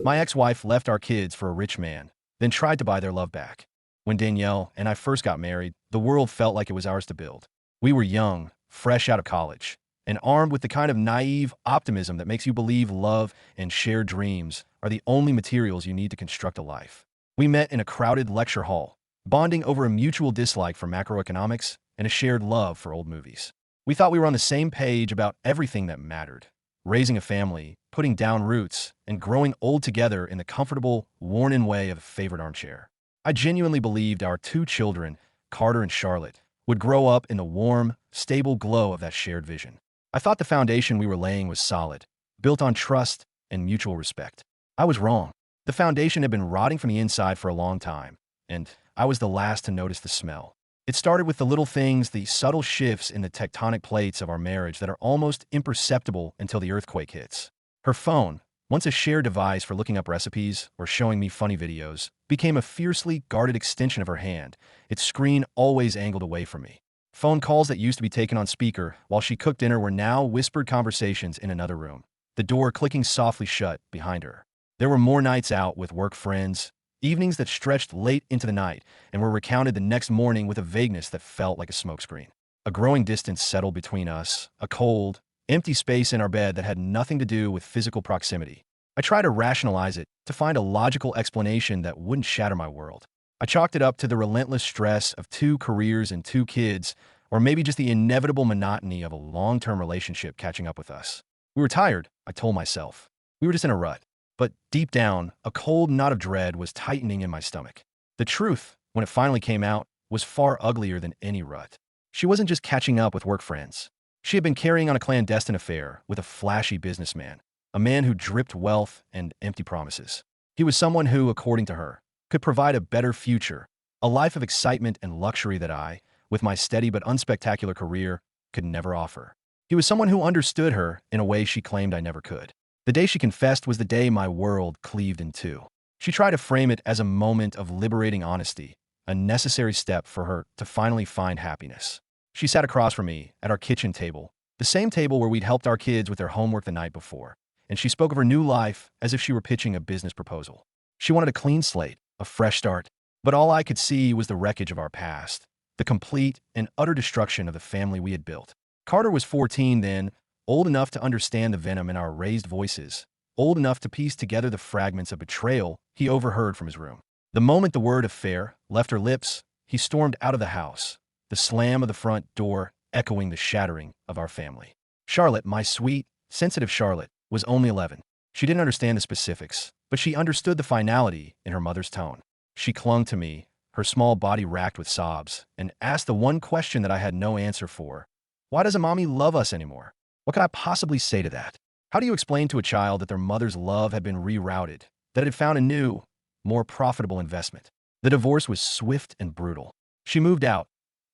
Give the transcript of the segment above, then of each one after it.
My ex-wife left our kids for a rich man, then tried to buy their love back. When Danielle and I first got married, the world felt like it was ours to build. We were young, fresh out of college, and armed with the kind of naive optimism that makes you believe love and shared dreams are the only materials you need to construct a life. We met in a crowded lecture hall, bonding over a mutual dislike for macroeconomics and a shared love for old movies. We thought we were on the same page about everything that mattered: raising a family, putting down roots, and growing old together in the comfortable, worn-in way of a favorite armchair. I genuinely believed our two children, Carter and Charlotte, would grow up in the warm, stable glow of that shared vision. I thought the foundation we were laying was solid, built on trust and mutual respect. I was wrong. The foundation had been rotting from the inside for a long time, and I was the last to notice the smell. It started with the little things, the subtle shifts in the tectonic plates of our marriage that are almost imperceptible until the earthquake hits. Her phone, once a shared device for looking up recipes or showing me funny videos, became a fiercely guarded extension of her hand, its screen always angled away from me. Phone calls that used to be taken on speaker while she cooked dinner were now whispered conversations in another room, the door clicking softly shut behind her. There were more nights out with work friends, evenings that stretched late into the night and were recounted the next morning with a vagueness that felt like a smokescreen. A growing distance settled between us, a cold, empty space in our bed that had nothing to do with physical proximity. I tried to rationalize it, to find a logical explanation that wouldn't shatter my world. I chalked it up to the relentless stress of 2 careers and 2 kids, or maybe just the inevitable monotony of a long-term relationship catching up with us. We were tired, I told myself. We were just in a rut. But deep down, a cold knot of dread was tightening in my stomach. The truth, when it finally came out, was far uglier than any rut. She wasn't just catching up with work friends. She had been carrying on a clandestine affair with a flashy businessman, a man who dripped wealth and empty promises. He was someone who, according to her, could provide a better future, a life of excitement and luxury that I, with my steady but unspectacular career, could never offer. He was someone who understood her in a way she claimed I never could. The day she confessed was the day my world cleaved in two. She tried to frame it as a moment of liberating honesty, a necessary step for her to finally find happiness. She sat across from me at our kitchen table, the same table where we'd helped our kids with their homework the night before, and she spoke of her new life as if she were pitching a business proposal. She wanted a clean slate, a fresh start, but all I could see was the wreckage of our past, the complete and utter destruction of the family we had built. Carter was 14 then, old enough to understand the venom in our raised voices, old enough to piece together the fragments of betrayal he overheard from his room. The moment the word affair left her lips, he stormed out of the house, the slam of the front door echoing the shattering of our family. Charlotte, my sweet, sensitive Charlotte, was only 11. She didn't understand the specifics, but she understood the finality in her mother's tone. She clung to me, her small body racked with sobs, and asked the one question that I had no answer for. Why doesn't mommy love us anymore? What could I possibly say to that? How do you explain to a child that their mother's love had been rerouted, that it had found a new, more profitable investment? The divorce was swift and brutal. She moved out,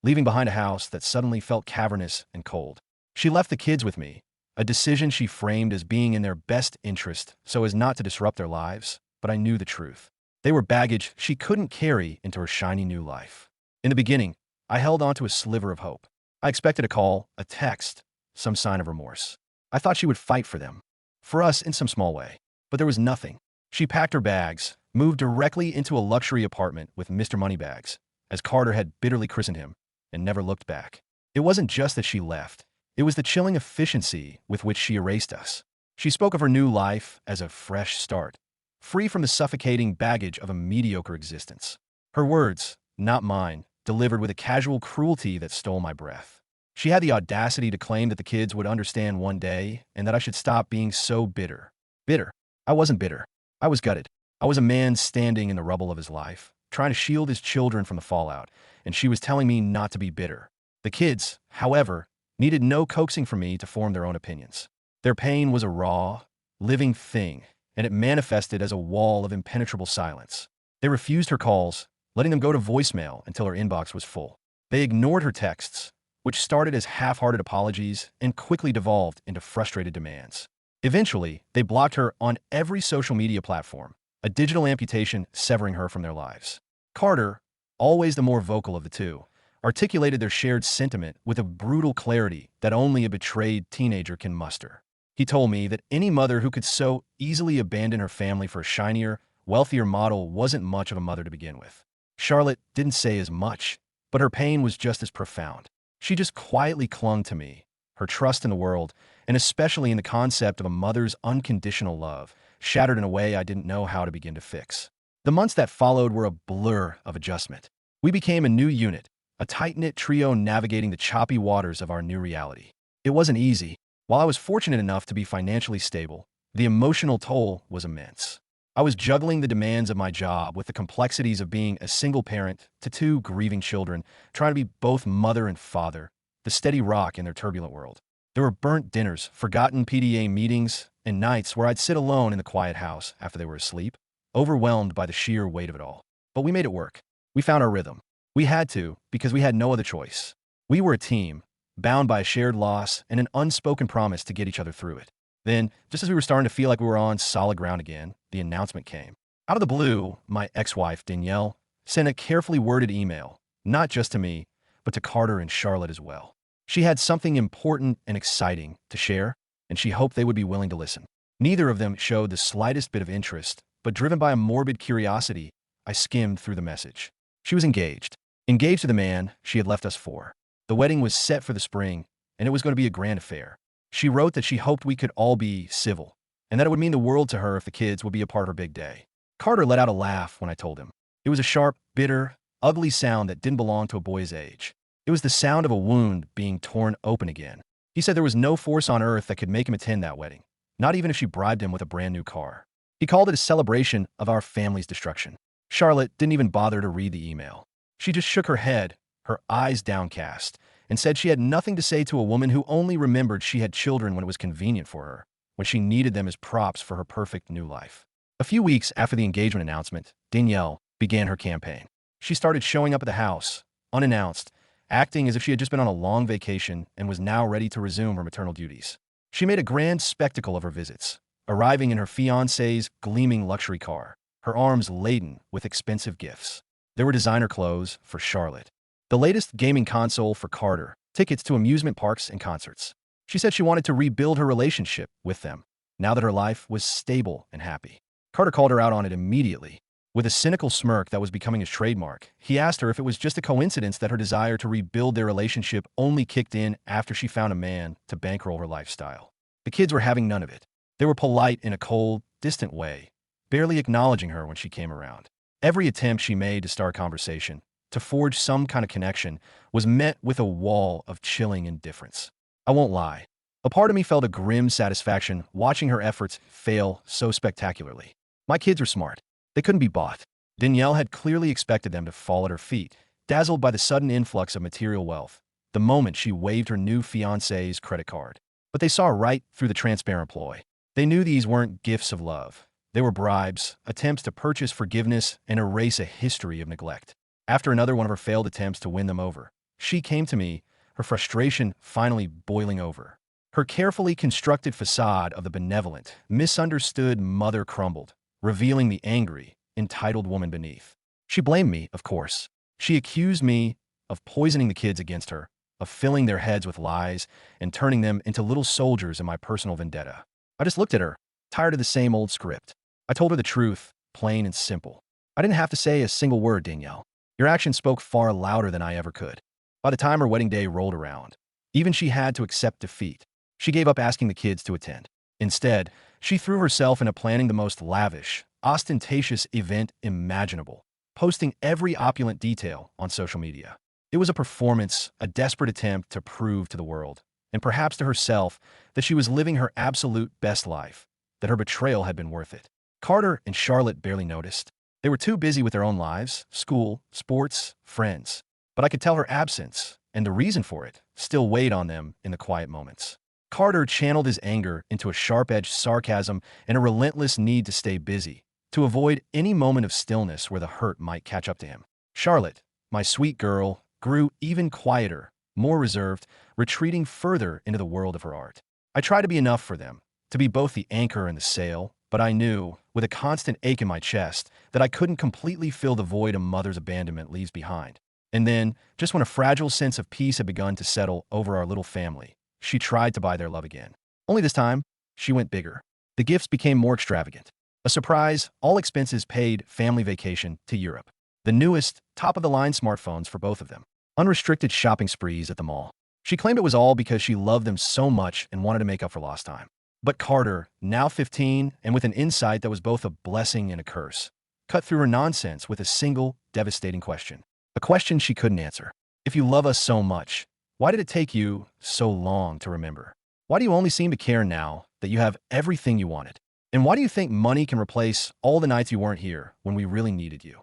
leaving behind a house that suddenly felt cavernous and cold. She left the kids with me, a decision she framed as being in their best interest so as not to disrupt their lives, but I knew the truth. They were baggage she couldn't carry into her shiny new life. In the beginning, I held on to a sliver of hope. I expected a call, a text, some sign of remorse. I thought she would fight for them, for us in some small way. But there was nothing. She packed her bags, moved directly into a luxury apartment with Mr. Moneybags, as Carter had bitterly christened him, and never looked back. It wasn't just that she left. It was the chilling efficiency with which she erased us. She spoke of her new life as a fresh start, free from the suffocating baggage of a mediocre existence. Her words, not mine, delivered with a casual cruelty that stole my breath. She had the audacity to claim that the kids would understand one day and that I should stop being so bitter. Bitter. I wasn't bitter. I was gutted. I was a man standing in the rubble of his life, trying to shield his children from the fallout, and she was telling me not to be bitter. The kids, however, needed no coaxing from me to form their own opinions. Their pain was a raw, living thing, and it manifested as a wall of impenetrable silence. They refused her calls, letting them go to voicemail until her inbox was full. They ignored her texts, which started as half-hearted apologies and quickly devolved into frustrated demands. Eventually, they blocked her on every social media platform, a digital amputation severing her from their lives. Carter, always the more vocal of the two, articulated their shared sentiment with a brutal clarity that only a betrayed teenager can muster. He told me that any mother who could so easily abandon her family for a shinier, wealthier model wasn't much of a mother to begin with. Charlotte didn't say as much, but her pain was just as profound. She just quietly clung to me, her trust in the world, and especially in the concept of a mother's unconditional love, shattered in a way I didn't know how to begin to fix. The months that followed were a blur of adjustment. We became a new unit, a tight-knit trio navigating the choppy waters of our new reality. It wasn't easy. While I was fortunate enough to be financially stable, the emotional toll was immense. I was juggling the demands of my job with the complexities of being a single parent to two grieving children, trying to be both mother and father, the steady rock in their turbulent world. There were burnt dinners, forgotten PDA meetings, and nights where I'd sit alone in the quiet house after they were asleep, overwhelmed by the sheer weight of it all. But we made it work. We found our rhythm. We had to, because we had no other choice. We were a team, bound by a shared loss and an unspoken promise to get each other through it. Then, just as we were starting to feel like we were on solid ground again, the announcement came. Out of the blue, my ex-wife, Danielle, sent a carefully worded email, not just to me, but to Carter and Charlotte as well. She had something important and exciting to share, and she hoped they would be willing to listen. Neither of them showed the slightest bit of interest, but driven by a morbid curiosity, I skimmed through the message. She was engaged. Engaged to the man she had left us for. The wedding was set for the spring, and it was going to be a grand affair. She wrote that she hoped we could all be civil, and that it would mean the world to her if the kids would be a part of her big day. Carter let out a laugh when I told him. It was a sharp, bitter, ugly sound that didn't belong to a boy's age. It was the sound of a wound being torn open again. He said there was no force on earth that could make him attend that wedding, not even if she bribed him with a brand new car. He called it a celebration of our family's destruction. Charlotte didn't even bother to read the email. She just shook her head, her eyes downcast, and said she had nothing to say to a woman who only remembered she had children when it was convenient for her, when she needed them as props for her perfect new life. A few weeks after the engagement announcement, Danielle began her campaign. She started showing up at the house, unannounced, acting as if she had just been on a long vacation and was now ready to resume her maternal duties. She made a grand spectacle of her visits, arriving in her fiancé's gleaming luxury car, her arms laden with expensive gifts. There were designer clothes for Charlotte, the latest gaming console for Carter, tickets to amusement parks and concerts. She said she wanted to rebuild her relationship with them, now that her life was stable and happy. Carter called her out on it immediately. With a cynical smirk that was becoming his trademark, he asked her if it was just a coincidence that her desire to rebuild their relationship only kicked in after she found a man to bankroll her lifestyle. The kids were having none of it. They were polite in a cold, distant way, barely acknowledging her when she came around. Every attempt she made to start conversation, to forge some kind of connection, was met with a wall of chilling indifference. I won't lie. A part of me felt a grim satisfaction watching her efforts fail so spectacularly. My kids were smart. They couldn't be bought. Danielle had clearly expected them to fall at her feet, dazzled by the sudden influx of material wealth, the moment she waved her new fiancé's credit card. But they saw right through the transparent ploy. They knew these weren't gifts of love. They were bribes, attempts to purchase forgiveness and erase a history of neglect. After another one of her failed attempts to win them over, she came to me, her frustration finally boiling over. Her carefully constructed facade of the benevolent, misunderstood mother crumbled, revealing the angry, entitled woman beneath. She blamed me, of course. She accused me of poisoning the kids against her, of filling their heads with lies and turning them into little soldiers in my personal vendetta. I just looked at her, tired of the same old script. I told her the truth, plain and simple. I didn't have to say a single word, Danielle. Your actions spoke far louder than I ever could. By the time her wedding day rolled around, even she had to accept defeat. She gave up asking the kids to attend. Instead, she threw herself into planning the most lavish, ostentatious event imaginable, posting every opulent detail on social media. It was a performance, a desperate attempt to prove to the world, and perhaps to herself, that she was living her absolute best life, that her betrayal had been worth it. Carter and Charlotte barely noticed. They were too busy with their own lives, school, sports, friends. But I could tell her absence, and the reason for it, still weighed on them in the quiet moments. Carter channeled his anger into a sharp-edged sarcasm and a relentless need to stay busy, to avoid any moment of stillness where the hurt might catch up to him. Charlotte, my sweet girl, grew even quieter, more reserved, retreating further into the world of her art. I tried to be enough for them, to be both the anchor and the sail, but I knew, with a constant ache in my chest, that I couldn't completely fill the void a mother's abandonment leaves behind. And then, just when a fragile sense of peace had begun to settle over our little family, she tried to buy their love again. Only this time, she went bigger. The gifts became more extravagant. A surprise, all expenses paid family vacation to Europe. The newest, top-of-the-line smartphones for both of them. Unrestricted shopping sprees at the mall. She claimed it was all because she loved them so much and wanted to make up for lost time. But Carter, now 15 and with an insight that was both a blessing and a curse, cut through her nonsense with a single, devastating question. A question she couldn't answer. If you love us so much, why did it take you so long to remember? Why do you only seem to care now that you have everything you wanted? And why do you think money can replace all the nights you weren't here when we really needed you?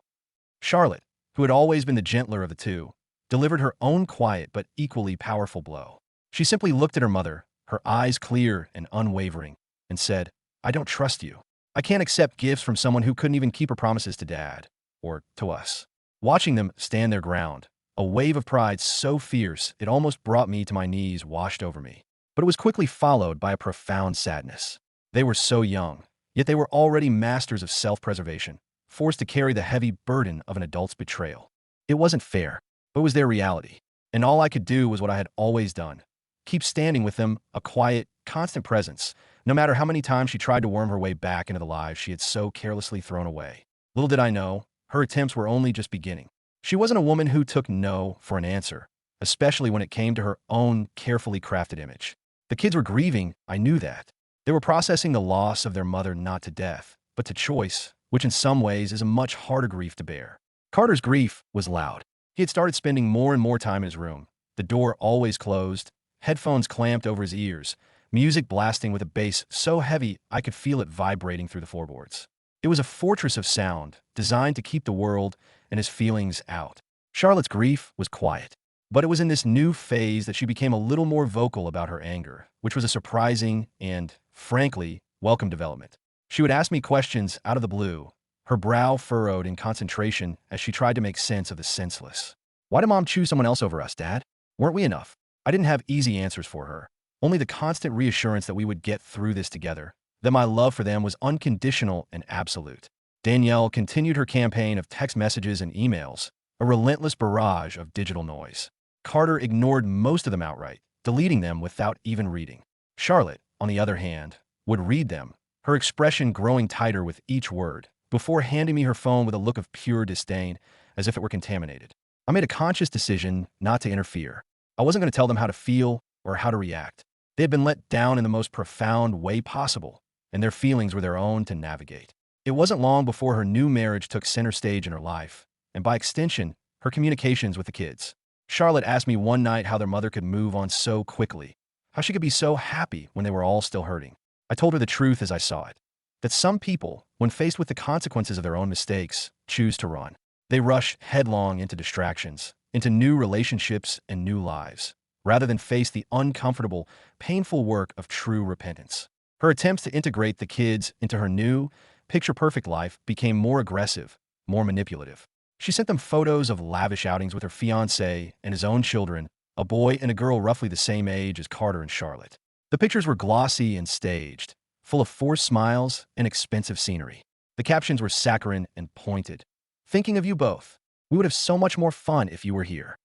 Charlotte, who had always been the gentler of the two, delivered her own quiet but equally powerful blow. She simply looked at her mother, her eyes clear and unwavering, and said, I don't trust you. I can't accept gifts from someone who couldn't even keep her promises to Dad, or to us. Watching them stand their ground, a wave of pride so fierce it almost brought me to my knees washed over me. But it was quickly followed by a profound sadness. They were so young, yet they were already masters of self-preservation, forced to carry the heavy burden of an adult's betrayal. It wasn't fair, but it was their reality. And all I could do was what I had always done. Keep standing with them, a quiet, constant presence, no matter how many times she tried to worm her way back into the lives she had so carelessly thrown away. Little did I know, her attempts were only just beginning. She wasn't a woman who took no for an answer, especially when it came to her own carefully crafted image. The kids were grieving, I knew that. They were processing the loss of their mother not to death, but to choice, which in some ways is a much harder grief to bear. Carter's grief was loud. He had started spending more and more time in his room, the door always closed, headphones clamped over his ears, music blasting with a bass so heavy I could feel it vibrating through the floorboards. It was a fortress of sound, designed to keep the world and his feelings out. Charlotte's grief was quiet, but it was in this new phase that she became a little more vocal about her anger, which was a surprising and, frankly, welcome development. She would ask me questions out of the blue, her brow furrowed in concentration as she tried to make sense of the senseless. Why did Mom choose someone else over us, Dad? Weren't we enough? I didn't have easy answers for her, only the constant reassurance that we would get through this together, that my love for them was unconditional and absolute. Danielle continued her campaign of text messages and emails, a relentless barrage of digital noise. Carter ignored most of them outright, deleting them without even reading. Charlotte, on the other hand, would read them, her expression growing tighter with each word, before handing me her phone with a look of pure disdain, as if it were contaminated. I made a conscious decision not to interfere. I wasn't going to tell them how to feel or how to react. They had been let down in the most profound way possible, and their feelings were their own to navigate. It wasn't long before her new marriage took center stage in her life, and by extension, her communications with the kids. Charlotte asked me one night how their mother could move on so quickly, how she could be so happy when they were all still hurting. I told her the truth as I saw it, that some people, when faced with the consequences of their own mistakes, choose to run. They rush headlong into distractions, into new relationships and new lives, rather than face the uncomfortable, painful work of true repentance. Her attempts to integrate the kids into her new, picture-perfect life became more aggressive, more manipulative. She sent them photos of lavish outings with her fiancé and his own children, a boy and a girl roughly the same age as Carter and Charlotte. The pictures were glossy and staged, full of forced smiles and expensive scenery. The captions were saccharine and pointed. Thinking of you both. We would have so much more fun if you were here.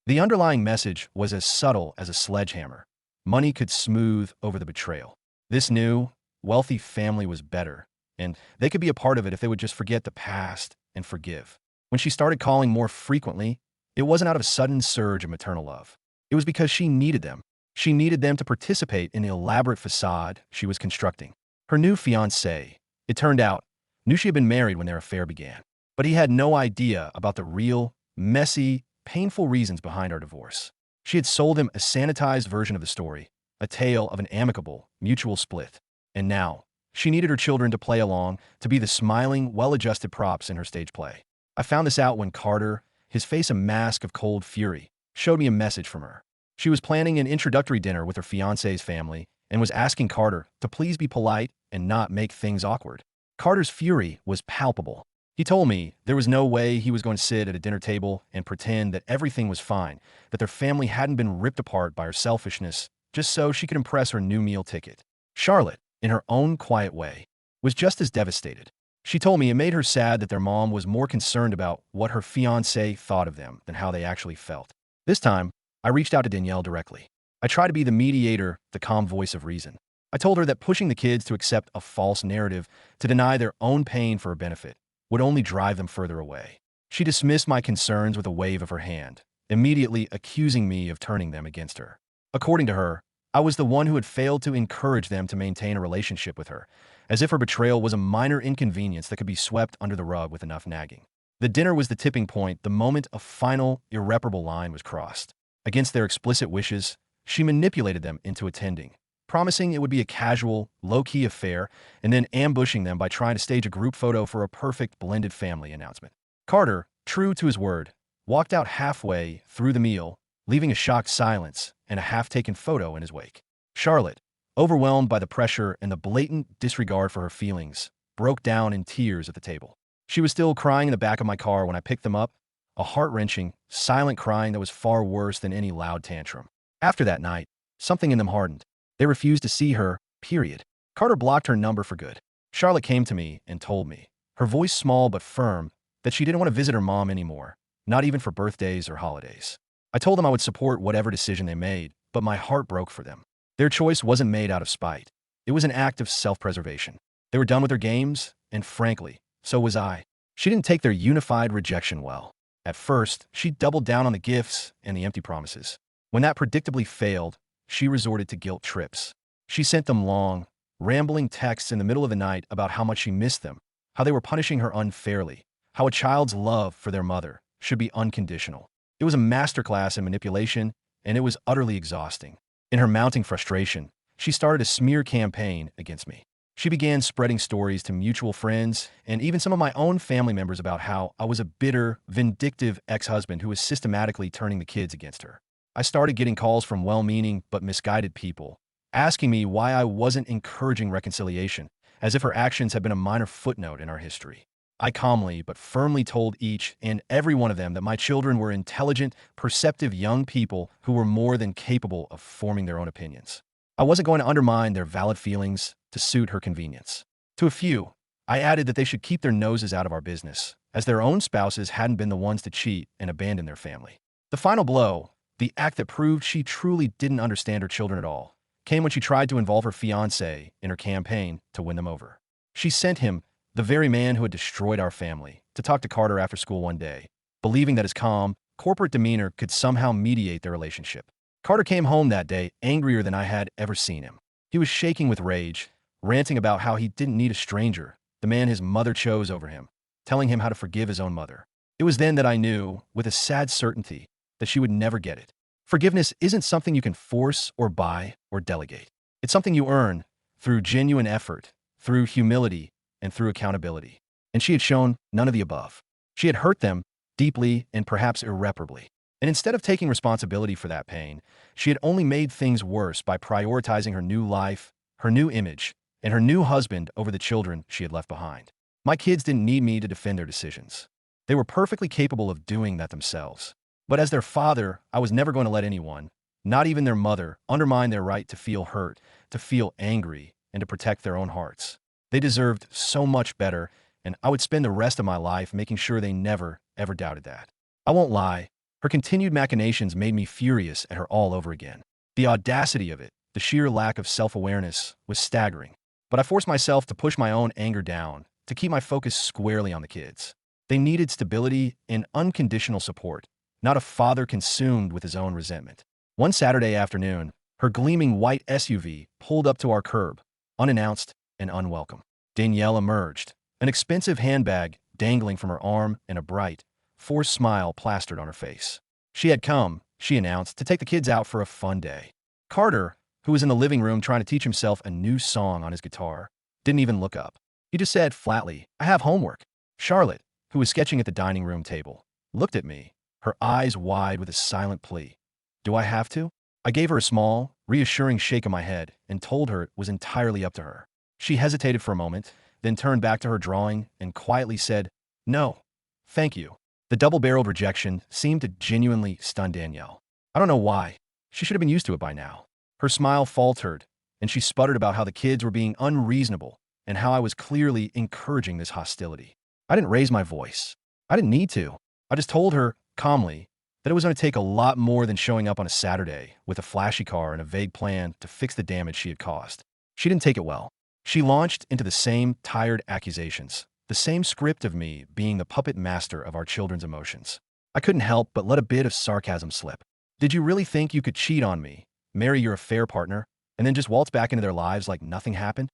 The underlying message was as subtle as a sledgehammer. Money could smooth over the betrayal. This new, wealthy family was better, and they could be a part of it if they would just forget the past and forgive. When she started calling more frequently, it wasn't out of a sudden surge of maternal love. It was because she needed them. She needed them to participate in the elaborate facade she was constructing. Her new fiancé, it turned out, knew she had been married when their affair began. But he had no idea about the real, messy, painful reasons behind our divorce. She had sold him a sanitized version of the story, a tale of an amicable, mutual split. And now, she needed her children to play along, to be the smiling, well-adjusted props in her stage play. I found this out when Carter, his face a mask of cold fury, showed me a message from her. She was planning an introductory dinner with her fiancé's family and was asking Carter to please be polite and not make things awkward. Carter's fury was palpable. He told me there was no way he was going to sit at a dinner table and pretend that everything was fine, that their family hadn't been ripped apart by her selfishness, just so she could impress her new meal ticket. Charlotte, in her own quiet way, was just as devastated. She told me it made her sad that their mom was more concerned about what her fiancé thought of them than how they actually felt. This time, I reached out to Danielle directly. I tried to be the mediator, the calm voice of reason. I told her that pushing the kids to accept a false narrative, to deny their own pain for a benefit, would only drive them further away. She dismissed my concerns with a wave of her hand, immediately accusing me of turning them against her. According to her, I was the one who had failed to encourage them to maintain a relationship with her, as if her betrayal was a minor inconvenience that could be swept under the rug with enough nagging. The dinner was the tipping point the moment a final, irreparable line was crossed. Against their explicit wishes, she manipulated them into attending, promising it would be a casual, low-key affair, and then ambushing them by trying to stage a group photo for a perfect blended family announcement. Carter, true to his word, walked out halfway through the meal, leaving a shocked silence and a half-taken photo in his wake. Charlotte, overwhelmed by the pressure and the blatant disregard for her feelings, broke down in tears at the table. She was still crying in the back of my car when I picked them up, a heart-wrenching, silent crying that was far worse than any loud tantrum. After that night, something in them hardened. They refused to see her, period. Carter blocked her number for good. Charlotte came to me and told me, her voice small but firm, that she didn't want to visit her mom anymore, not even for birthdays or holidays. I told them I would support whatever decision they made, but my heart broke for them. Their choice wasn't made out of spite. It was an act of self-preservation. They were done with their games, and frankly, so was I. She didn't take their unified rejection well. At first, she doubled down on the gifts and the empty promises. When that predictably failed, she resorted to guilt trips. She sent them long, rambling texts in the middle of the night about how much she missed them, how they were punishing her unfairly, how a child's love for their mother should be unconditional. It was a masterclass in manipulation, and it was utterly exhausting. In her mounting frustration, she started a smear campaign against me. She began spreading stories to mutual friends and even some of my own family members about how I was a bitter, vindictive ex-husband who was systematically turning the kids against her. I started getting calls from well-meaning but misguided people, asking me why I wasn't encouraging reconciliation, as if her actions had been a minor footnote in our history. I calmly but firmly told each and every one of them that my children were intelligent, perceptive young people who were more than capable of forming their own opinions. I wasn't going to undermine their valid feelings to suit her convenience. To a few, I added that they should keep their noses out of our business, as their own spouses hadn't been the ones to cheat and abandon their family. The final blow, the act that proved she truly didn't understand her children at all, came when she tried to involve her fiancé in her campaign to win them over. She sent him, the very man who had destroyed our family, to talk to Carter after school one day, believing that his calm, corporate demeanor could somehow mediate their relationship. Carter came home that day angrier than I had ever seen him. He was shaking with rage, ranting about how he didn't need a stranger, the man his mother chose over him, telling him how to forgive his own mother. It was then that I knew, with a sad certainty, that she would never get it. Forgiveness isn't something you can force or buy or delegate. It's something you earn through genuine effort, through humility, and through accountability. And she had shown none of the above. She had hurt them deeply and perhaps irreparably. And instead of taking responsibility for that pain, she had only made things worse by prioritizing her new life, her new image, and her new husband over the children she had left behind. My kids didn't need me to defend their decisions. They were perfectly capable of doing that themselves. But as their father, I was never going to let anyone, not even their mother, undermine their right to feel hurt, to feel angry, and to protect their own hearts. They deserved so much better, and I would spend the rest of my life making sure they never, ever doubted that. I won't lie, her continued machinations made me furious at her all over again. The audacity of it, the sheer lack of self-awareness, was staggering. But I forced myself to push my own anger down, to keep my focus squarely on the kids. They needed stability and unconditional support, not a father consumed with his own resentment. One Saturday afternoon, her gleaming white SUV pulled up to our curb, unannounced and unwelcome. Danielle emerged, an expensive handbag dangling from her arm and a bright, forced smile plastered on her face. She had come, she announced, to take the kids out for a fun day. Carter, who was in the living room trying to teach himself a new song on his guitar, didn't even look up. He just said flatly, "I have homework." Charlotte, who was sketching at the dining room table, looked at me, her eyes wide with a silent plea. "Do I have to?" I gave her a small, reassuring shake of my head and told her it was entirely up to her. She hesitated for a moment, then turned back to her drawing and quietly said, "No, thank you." The double-barreled rejection seemed to genuinely stun Danielle. I don't know why. She should have been used to it by now. Her smile faltered, and she sputtered about how the kids were being unreasonable and how I was clearly encouraging this hostility. I didn't raise my voice. I didn't need to. I just told her, calmly, that it was going to take a lot more than showing up on a Saturday with a flashy car and a vague plan to fix the damage she had caused. She didn't take it well. She launched into the same tired accusations, the same script of me being the puppet master of our children's emotions. I couldn't help but let a bit of sarcasm slip. Did you really think you could cheat on me, marry your affair partner, and then just waltz back into their lives like nothing happened?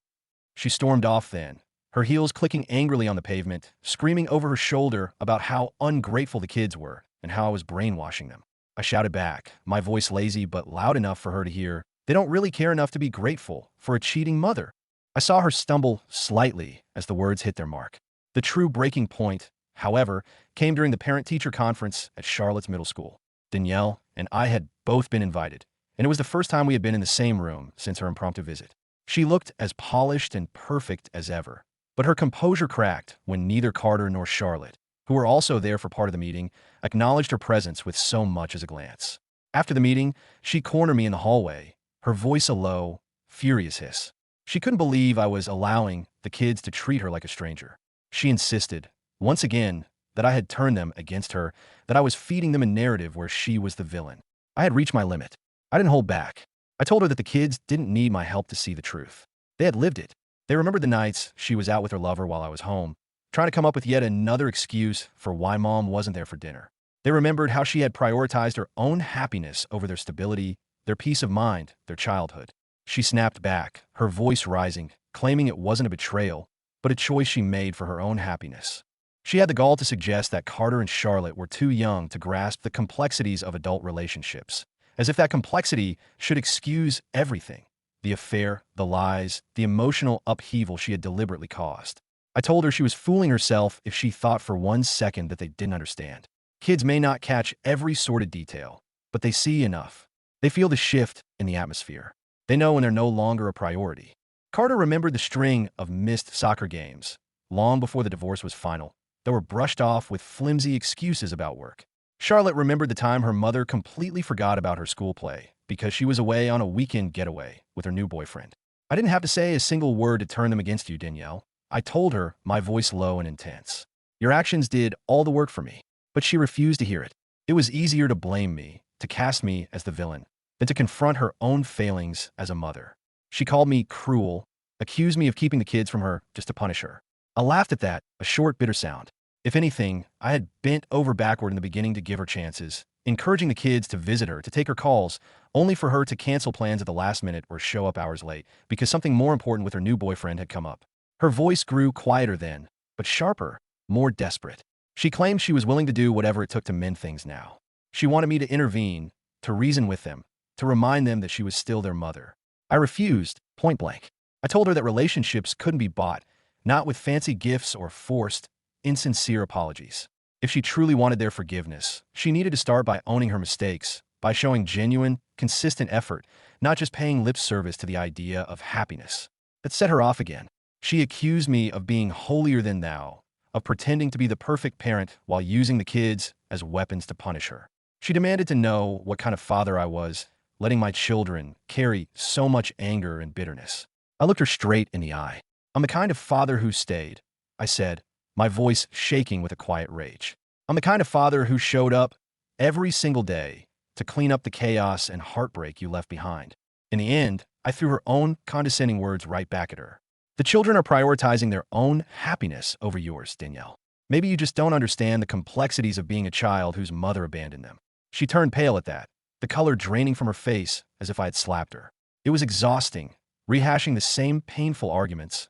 She stormed off then, her heels clicking angrily on the pavement, screaming over her shoulder about how ungrateful the kids were and how I was brainwashing them. I shouted back, my voice lazy but loud enough for her to hear, they don't really care enough to be grateful for a cheating mother. I saw her stumble slightly as the words hit their mark. The true breaking point, however, came during the parent-teacher conference at Charlotte's middle school. Danielle and I had both been invited, and it was the first time we had been in the same room since her impromptu visit. She looked as polished and perfect as ever, but her composure cracked when neither Carter nor Charlotte, who were also there for part of the meeting, acknowledged her presence with so much as a glance. After the meeting, she cornered me in the hallway, her voice a low, furious hiss. She couldn't believe I was allowing the kids to treat her like a stranger. She insisted, once again, that I had turned them against her, that I was feeding them a narrative where she was the villain. I had reached my limit. I didn't hold back. I told her that the kids didn't need my help to see the truth. They had lived it. They remembered the nights she was out with her lover while I was home, trying to come up with yet another excuse for why mom wasn't there for dinner. They remembered how she had prioritized her own happiness over their stability, their peace of mind, their childhood. She snapped back, her voice rising, claiming it wasn't a betrayal, but a choice she made for her own happiness. She had the gall to suggest that Carter and Charlotte were too young to grasp the complexities of adult relationships, as if that complexity should excuse everything: the affair, the lies, the emotional upheaval she had deliberately caused. I told her she was fooling herself if she thought for 1 second that they didn't understand. Kids may not catch every sordid detail, but they see enough. They feel the shift in the atmosphere. They know when they're no longer a priority. Carter remembered the string of missed soccer games, long before the divorce was final, that were brushed off with flimsy excuses about work. Charlotte remembered the time her mother completely forgot about her school play because she was away on a weekend getaway with her new boyfriend. I didn't have to say a single word to turn them against you, Danielle. I told her, my voice low and intense. Your actions did all the work for me. But she refused to hear it. It was easier to blame me, to cast me as the villain, than to confront her own failings as a mother. She called me cruel, accused me of keeping the kids from her just to punish her. I laughed at that, a short, bitter sound. If anything, I had bent over backward in the beginning to give her chances, encouraging the kids to visit her, to take her calls, only for her to cancel plans at the last minute or show up hours late because something more important with her new boyfriend had come up. Her voice grew quieter then, but sharper, more desperate. She claimed she was willing to do whatever it took to mend things now. She wanted me to intervene, to reason with them, to remind them that she was still their mother. I refused, point blank. I told her that relationships couldn't be bought, not with fancy gifts or forced, insincere apologies. If she truly wanted their forgiveness, she needed to start by owning her mistakes, by showing genuine, consistent effort, not just paying lip service to the idea of happiness. That set her off again. She accused me of being holier than thou, of pretending to be the perfect parent while using the kids as weapons to punish her. She demanded to know what kind of father I was, letting my children carry so much anger and bitterness. I looked her straight in the eye. I'm the kind of father who stayed, I said, my voice shaking with a quiet rage. I'm the kind of father who showed up every single day to clean up the chaos and heartbreak you left behind. In the end, I threw her own condescending words right back at her. The children are prioritizing their own happiness over yours, Danielle. Maybe you just don't understand the complexities of being a child whose mother abandoned them. She turned pale at that, the color draining from her face as if I had slapped her. It was exhausting, rehashing the same painful arguments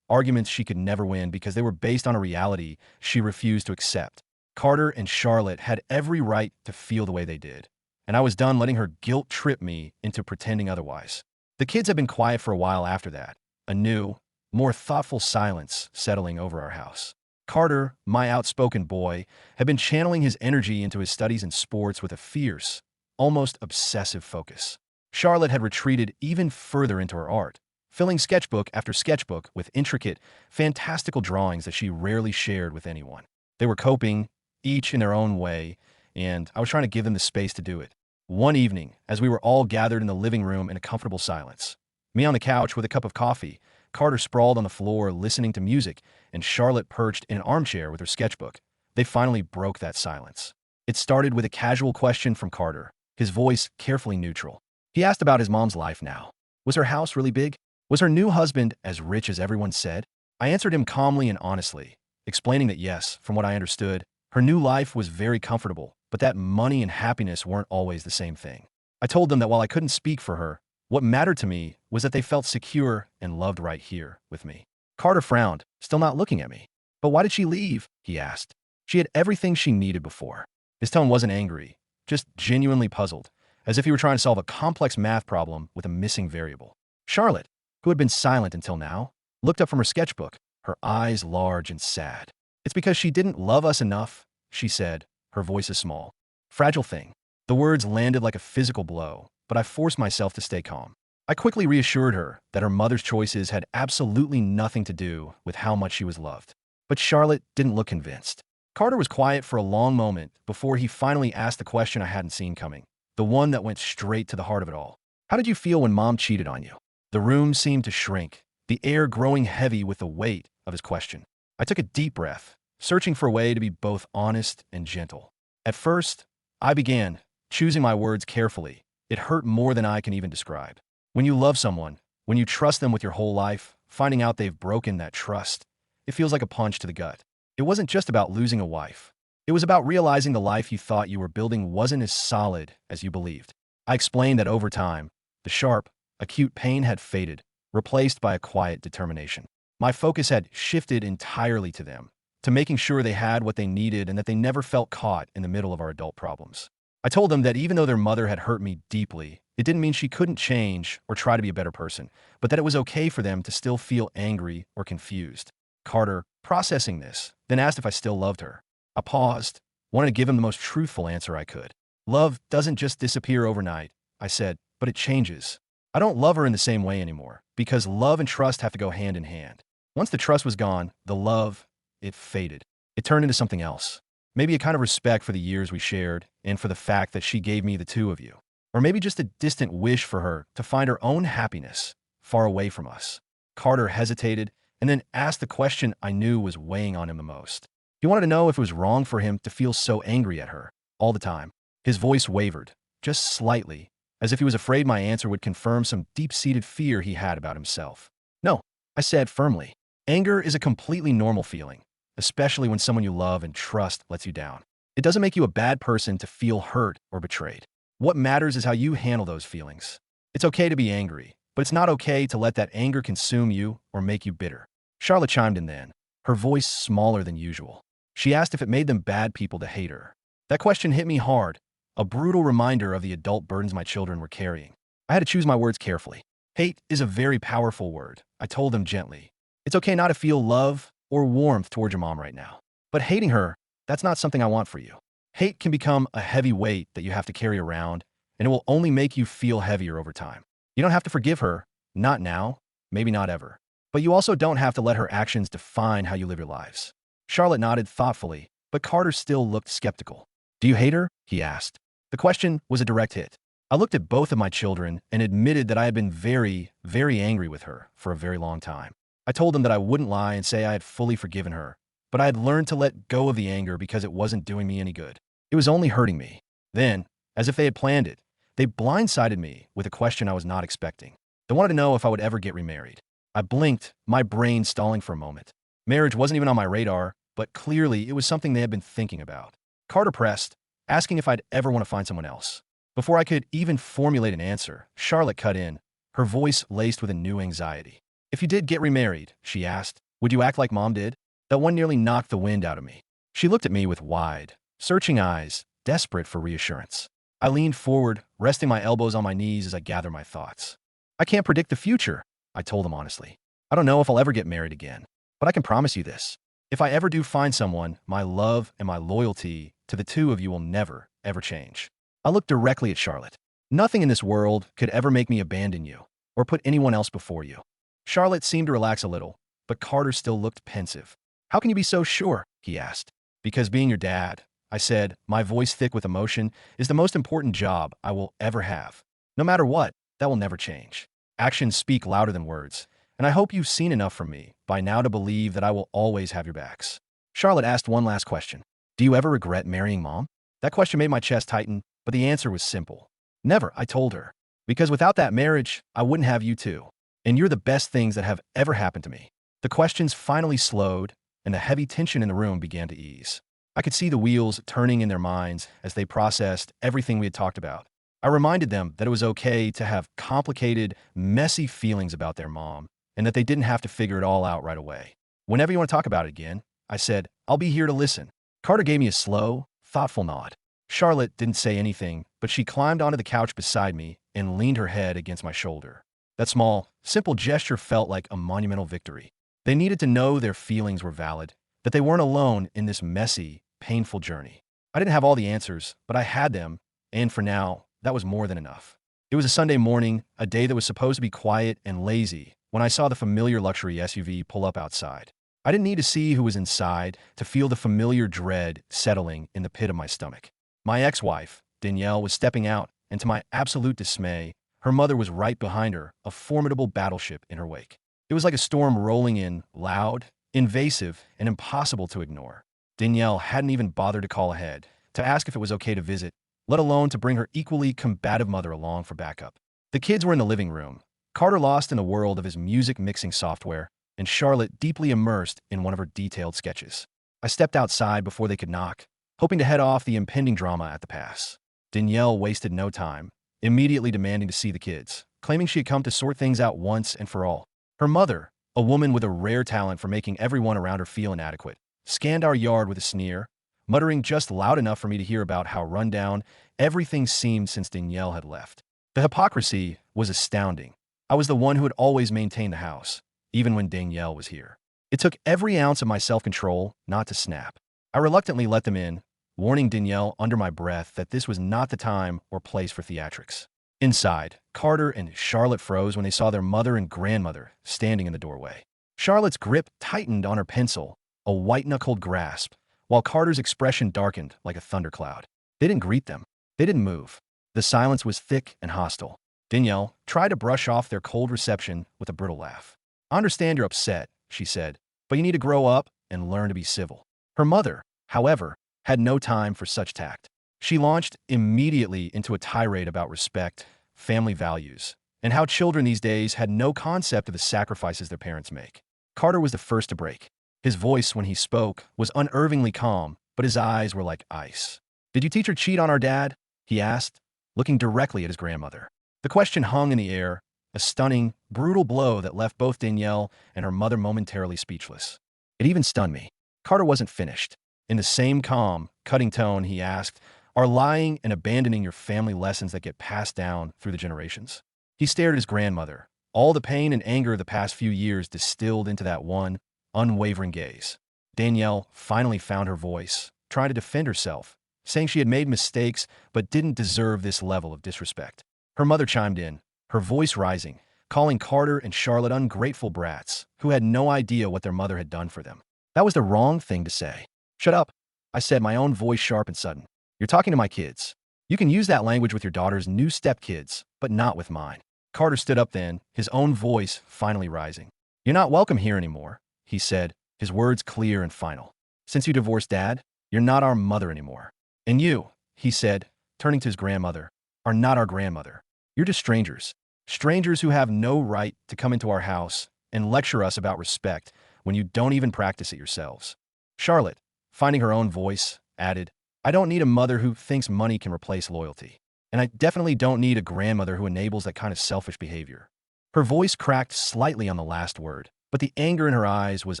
she could never win because they were based on a reality she refused to accept. Carter and Charlotte had every right to feel the way they did, and I was done letting her guilt trip me into pretending otherwise. The kids had been quiet for a while after that, a new, more thoughtful silence settling over our house. Carter, my outspoken boy, had been channeling his energy into his studies and sports with a fierce, almost obsessive focus. Charlotte had retreated even further into her art, filling sketchbook after sketchbook with intricate, fantastical drawings that she rarely shared with anyone. They were coping, each in their own way, and I was trying to give them the space to do it. One evening, as we were all gathered in the living room in a comfortable silence, me on the couch with a cup of coffee, Carter sprawled on the floor listening to music, and Charlotte perched in an armchair with her sketchbook, they finally broke that silence. It started with a casual question from Carter, his voice carefully neutral. He asked about his mom's life now. Was her house really big? Was her new husband as rich as everyone said? I answered him calmly and honestly, explaining that yes, from what I understood, her new life was very comfortable, but that money and happiness weren't always the same thing. I told them that while I couldn't speak for her, what mattered to me was that they felt secure and loved right here with me. Carter frowned, still not looking at me. But why did she leave? He asked. She had everything she needed before. His tone wasn't angry, just genuinely puzzled, as if he were trying to solve a complex math problem with a missing variable. Charlotte, who had been silent until now, looked up from her sketchbook, her eyes large and sad. It's because she didn't love us enough, she said, her voice is small. Fragile thing. The words landed like a physical blow, but I forced myself to stay calm. I quickly reassured her that her mother's choices had absolutely nothing to do with how much she was loved. But Charlotte didn't look convinced. Carter was quiet for a long moment before he finally asked the question I hadn't seen coming, the one that went straight to the heart of it all. How did you feel when Mom cheated on you? The room seemed to shrink, the air growing heavy with the weight of his question. I took a deep breath, searching for a way to be both honest and gentle. At first, I began, choosing my words carefully. It hurt more than I can even describe. When you love someone, when you trust them with your whole life, finding out they've broken that trust, it feels like a punch to the gut. It wasn't just about losing a wife. It was about realizing the life you thought you were building wasn't as solid as you believed. I explained that over time, the sharp, acute pain had faded, replaced by a quiet determination. My focus had shifted entirely to them, to making sure they had what they needed and that they never felt caught in the middle of our adult problems. I told them that even though their mother had hurt me deeply, it didn't mean she couldn't change or try to be a better person, but that it was okay for them to still feel angry or confused. Carter, processing this, then asked if I still loved her. I paused, wanted to give him the most truthful answer I could. Love doesn't just disappear overnight, I said, but it changes. I don't love her in the same way anymore, because love and trust have to go hand in hand. Once the trust was gone, the love, it faded. It turned into something else. Maybe a kind of respect for the years we shared and for the fact that she gave me the two of you. Or maybe just a distant wish for her to find her own happiness far away from us. Carter hesitated and then asked the question I knew was weighing on him the most. He wanted to know if it was wrong for him to feel so angry at her all the time. His voice wavered, just slightly, as if he was afraid my answer would confirm some deep-seated fear he had about himself. No, I said firmly. Anger is a completely normal feeling, especially when someone you love and trust lets you down. It doesn't make you a bad person to feel hurt or betrayed. What matters is how you handle those feelings. It's okay to be angry, but it's not okay to let that anger consume you or make you bitter. Charlotte chimed in then, her voice smaller than usual. She asked if it made them bad people to hate her. That question hit me hard, a brutal reminder of the adult burdens my children were carrying. I had to choose my words carefully. Hate is a very powerful word, I told them gently. It's okay not to feel love or warmth towards your mom right now. But hating her, that's not something I want for you. Hate can become a heavy weight that you have to carry around, and it will only make you feel heavier over time. You don't have to forgive her, not now, maybe not ever. But you also don't have to let her actions define how you live your lives. Charlotte nodded thoughtfully, but Carter still looked skeptical. Do you hate her? He asked. The question was a direct hit. I looked at both of my children and admitted that I had been very, very angry with her for a very long time. I told them that I wouldn't lie and say I had fully forgiven her, but I had learned to let go of the anger because it wasn't doing me any good. It was only hurting me. Then, as if they had planned it, they blindsided me with a question I was not expecting. They wanted to know if I would ever get remarried. I blinked, my brain stalling for a moment. Marriage wasn't even on my radar, but clearly it was something they had been thinking about. Carter pressed, asking if I'd ever want to find someone else. Before I could even formulate an answer, Charlotte cut in, her voice laced with a new anxiety. If you did get remarried, she asked, would you act like Mom did? That one nearly knocked the wind out of me. She looked at me with wide, searching eyes, desperate for reassurance. I leaned forward, resting my elbows on my knees as I gathered my thoughts. I can't predict the future, I told them honestly. I don't know if I'll ever get married again, but I can promise you this. If I ever do find someone, my love and my loyalty to the two of you will never, ever change. I looked directly at Charlotte. Nothing in this world could ever make me abandon you or put anyone else before you. Charlotte seemed to relax a little, but Carter still looked pensive. How can you be so sure? He asked. Because being your dad, I said, my voice thick with emotion, is the most important job I will ever have. No matter what, that will never change. Actions speak louder than words, and I hope you've seen enough from me by now to believe that I will always have your backs. Charlotte asked one last question. Do you ever regret marrying Mom? That question made my chest tighten, but the answer was simple. Never, I told her. Because without that marriage, I wouldn't have you too. and you're the best things that have ever happened to me. The questions finally slowed, and the heavy tension in the room began to ease. I could see the wheels turning in their minds as they processed everything we had talked about. I reminded them that it was okay to have complicated, messy feelings about their mom, and that they didn't have to figure it all out right away. Whenever you want to talk about it again, I said, I'll be here to listen. Carter gave me a slow, thoughtful nod. Charlotte didn't say anything, but she climbed onto the couch beside me and leaned her head against my shoulder. That small, simple gesture felt like a monumental victory. They needed to know their feelings were valid, that they weren't alone in this messy, painful journey. I didn't have all the answers, but I had them, and for now, that was more than enough. It was a Sunday morning, a day that was supposed to be quiet and lazy, when I saw the familiar luxury SUV pull up outside. I didn't need to see who was inside to feel the familiar dread settling in the pit of my stomach. My ex-wife, Danielle, was stepping out, and to my absolute dismay, her mother was right behind her, a formidable battleship in her wake. It was like a storm rolling in, loud, invasive, and impossible to ignore. Danielle hadn't even bothered to call ahead, to ask if it was okay to visit, let alone to bring her equally combative mother along for backup. The kids were in the living room, Carter lost in the world of his music mixing software, and Charlotte deeply immersed in one of her detailed sketches. I stepped outside before they could knock, hoping to head off the impending drama at the pass. Danielle wasted no time, immediately demanding to see the kids, claiming she had come to sort things out once and for all. Her mother, a woman with a rare talent for making everyone around her feel inadequate, scanned our yard with a sneer, muttering just loud enough for me to hear about how run down everything seemed since Danielle had left. The hypocrisy was astounding. I was the one who had always maintained the house, even when Danielle was here. It took every ounce of my self-control not to snap. I reluctantly let them in, warning Danielle under my breath that this was not the time or place for theatrics. Inside, Carter and Charlotte froze when they saw their mother and grandmother standing in the doorway. Charlotte's grip tightened on her pencil, a white-knuckled grasp, while Carter's expression darkened like a thundercloud. They didn't greet them. They didn't move. The silence was thick and hostile. Danielle tried to brush off their cold reception with a brittle laugh. I understand you're upset, she said, but you need to grow up and learn to be civil. Her mother, however, had no time for such tact. She launched immediately into a tirade about respect, family values, and how children these days had no concept of the sacrifices their parents make. Carter was the first to break. His voice, when he spoke, was unnervingly calm, but his eyes were like ice. Did you teach her cheat on our dad? He asked, looking directly at his grandmother. The question hung in the air, a stunning, brutal blow that left both Danielle and her mother momentarily speechless. It even stunned me. Carter wasn't finished. In the same calm, cutting tone, he asked, are lying and abandoning your family lessons that get passed down through the generations? He stared at his grandmother, all the pain and anger of the past few years distilled into that one, unwavering gaze. Danielle finally found her voice, trying to defend herself, saying she had made mistakes but didn't deserve this level of disrespect. Her mother chimed in, her voice rising, calling Carter and Charlotte ungrateful brats who had no idea what their mother had done for them. That was the wrong thing to say. Shut up, I said, my own voice sharp and sudden. You're talking to my kids. You can use that language with your daughter's new stepkids, but not with mine. Carter stood up then, his own voice finally rising. You're not welcome here anymore, he said, his words clear and final. Since you divorced Dad, you're not our mother anymore. And you, he said, turning to his grandmother, are not our grandmother. You're just strangers. Strangers who have no right to come into our house and lecture us about respect when you don't even practice it yourselves. Charlotte, finding her own voice, added, I don't need a mother who thinks money can replace loyalty. And I definitely don't need a grandmother who enables that kind of selfish behavior. Her voice cracked slightly on the last word, but the anger in her eyes was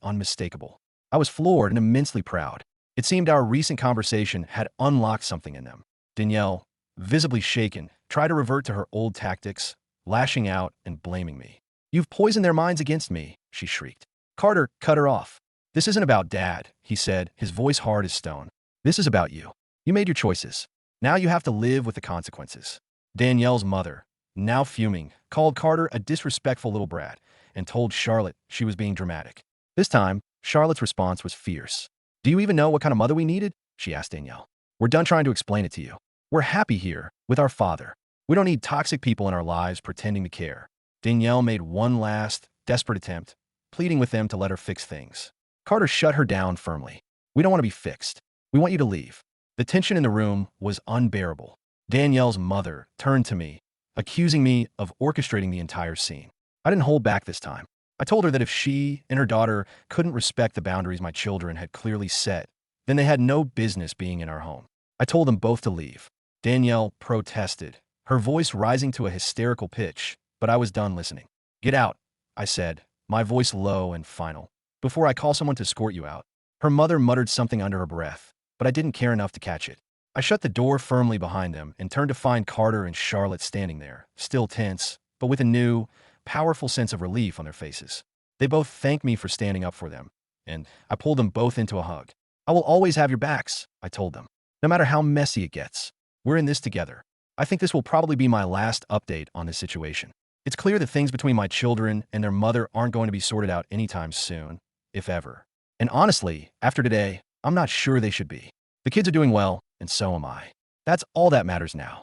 unmistakable. I was floored and immensely proud. It seemed our recent conversation had unlocked something in them. Danielle, visibly shaken, tried to revert to her old tactics, lashing out and blaming me. You've poisoned their minds against me, she shrieked. Carter cut her off. This isn't about Dad, he said, his voice hard as stone. This is about you. You made your choices. Now you have to live with the consequences. Danielle's mother, now fuming, called Carter a disrespectful little brat and told Charlotte she was being dramatic. This time, Charlotte's response was fierce. Do you even know what kind of mother we needed? She asked Danielle. We're done trying to explain it to you. We're happy here with our father. We don't need toxic people in our lives pretending to care. Danielle made one last, desperate attempt, pleading with them to let her fix things. Carter shut her down firmly. We don't want to be fixed. We want you to leave. The tension in the room was unbearable. Danielle's mother turned to me, accusing me of orchestrating the entire scene. I didn't hold back this time. I told her that if she and her daughter couldn't respect the boundaries my children had clearly set, then they had no business being in our home. I told them both to leave. Danielle protested, her voice rising to a hysterical pitch, but I was done listening. Get out, I said, my voice low and final, before I call someone to escort you out. Her mother muttered something under her breath, but I didn't care enough to catch it. I shut the door firmly behind them and turned to find Carter and Charlotte standing there, still tense, but with a new, powerful sense of relief on their faces. They both thanked me for standing up for them, and I pulled them both into a hug. I will always have your backs, I told them, no matter how messy it gets. We're in this together. I think this will probably be my last update on this situation. It's clear that things between my children and their mother aren't going to be sorted out anytime soon, if ever. And honestly, after today, I'm not sure they should be. The kids are doing well, and so am I. That's all that matters now.